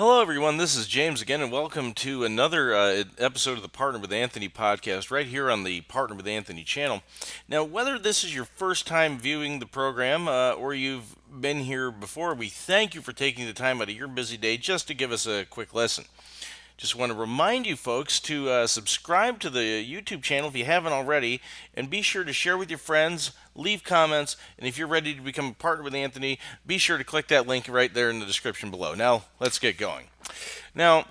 Hello, everyone. This is James again, and welcome to another episode of the Partner with Anthony podcast right here on the Partner with Anthony channel. Now, whether this is your first time viewing the program or you've been here before, we thank you for taking the time out of your busy day just to give us a quick listen. Just want to remind you folks to subscribe to the YouTube channel if you haven't already, and be sure to share with your friends, leave comments, and if you're ready to become a partner with Anthony, be sure to click that link right there in the description below. Now, let's get going. Now,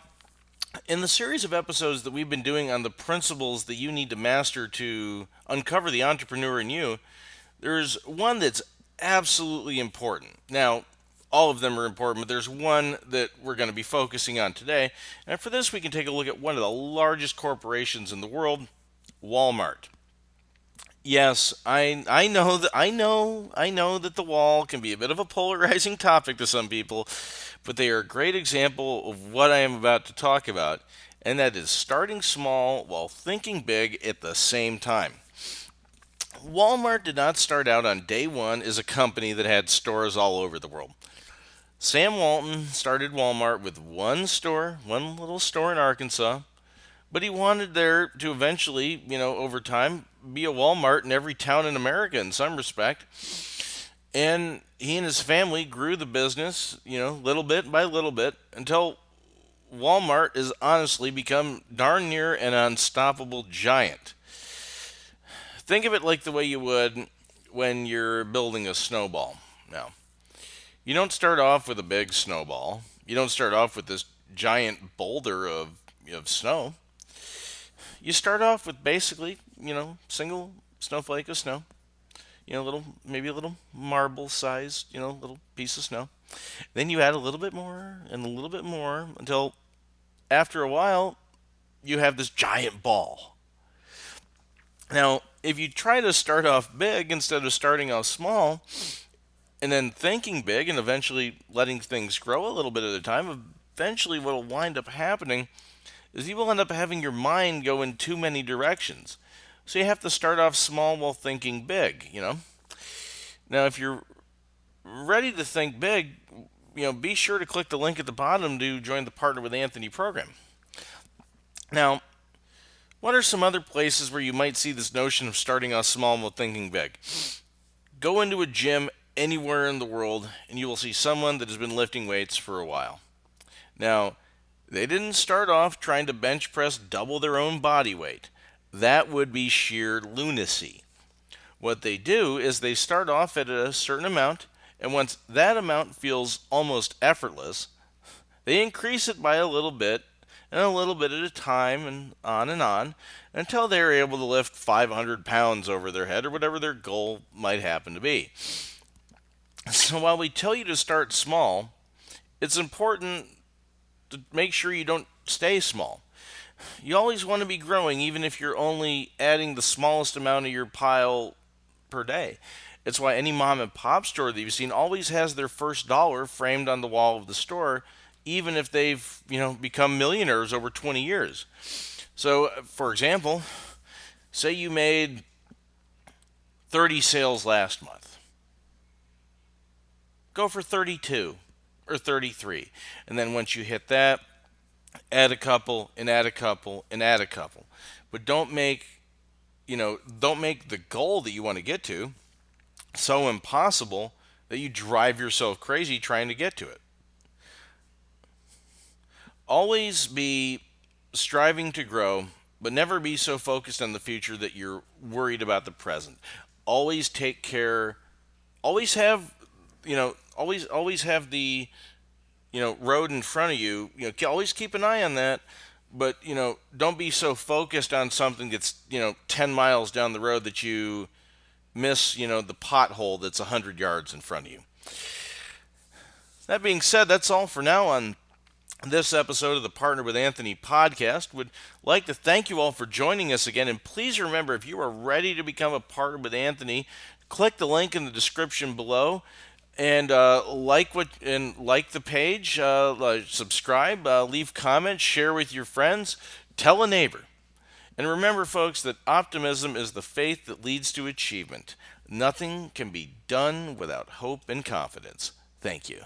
in the series of episodes that we've been doing on the principles that you need to master to uncover the entrepreneur in you, there's one that's absolutely important. Now, all of them are important, but there's one that we're going to be focusing on today. And for this, we can take a look at one of the largest corporations in the world, Walmart. Yes, I know that I know that the wall can be a bit of a polarizing topic to some people, but they are a great example of what I am about to talk about, and that is starting small while thinking big at the same time. Walmart did not start out on day one as a company that had stores all over the world. Sam Walton started Walmart with one store, one little store in Arkansas, but he wanted there to eventually, over time, be a Walmart in every town in America in some respect. And he and his family grew the business, little bit by little bit until Walmart has honestly become darn near an unstoppable giant. Think of it like the way you would when you're building a snowball. Now, you don't start off with a big snowball. You don't start off with this giant boulder of snow. You start off with basically, single snowflake of snow. Maybe a little marble sized, little piece of snow. Then you add a little bit more and a little bit more until after a while you have this giant ball. Now, if you try to start off big instead of starting off small, and then thinking big and eventually letting things grow a little bit at a time, eventually what will wind up happening is you will end up having your mind go in too many directions. So you have to start off small while thinking big. Now, if you're ready to think big, be sure to click the link at the bottom to join the Partner with Anthony program. Now, what are some other places where you might see this notion of starting off small while thinking big? Go into a gym anywhere in the world and you will see someone that has been lifting weights for a while. Now, they didn't start off trying to bench press double their own body weight. That would be sheer lunacy. What they do is they start off at a certain amount, and once that amount feels almost effortless, they increase it by a little bit and a little bit at a time and on until they're able to lift 500 pounds over their head or whatever their goal might happen to be. So while we tell you to start small, it's important to make sure you don't stay small. You always want to be growing even if you're only adding the smallest amount of your pile per day. It's why any mom and pop store that you've seen always has their first dollar framed on the wall of the store, even if they've, become millionaires over 20 years. So, for example, say you made 30 sales last month. Go for 32 or 33. And then once you hit that, add a couple and add a couple and add a couple. But don't make the goal that you want to get to so impossible that you drive yourself crazy trying to get to it. Always be striving to grow, but never be so focused on the future that you're worried about the present. Always take care, always have, always have the, road in front of you. Always keep an eye on that, but, don't be so focused on something that's, 10 miles down the road that you miss, the pothole that's 100 yards in front of you. That being said, that's all for now on this episode of the Partner with Anthony podcast. Would like to thank you all for joining us again, and please remember, if you are ready to become a partner with Anthony, click the link in the description below and like the page, subscribe, leave comments, share with your friends, tell a neighbor. And remember, folks, that optimism is the faith that leads to achievement. Nothing can be done without hope and confidence. Thank you.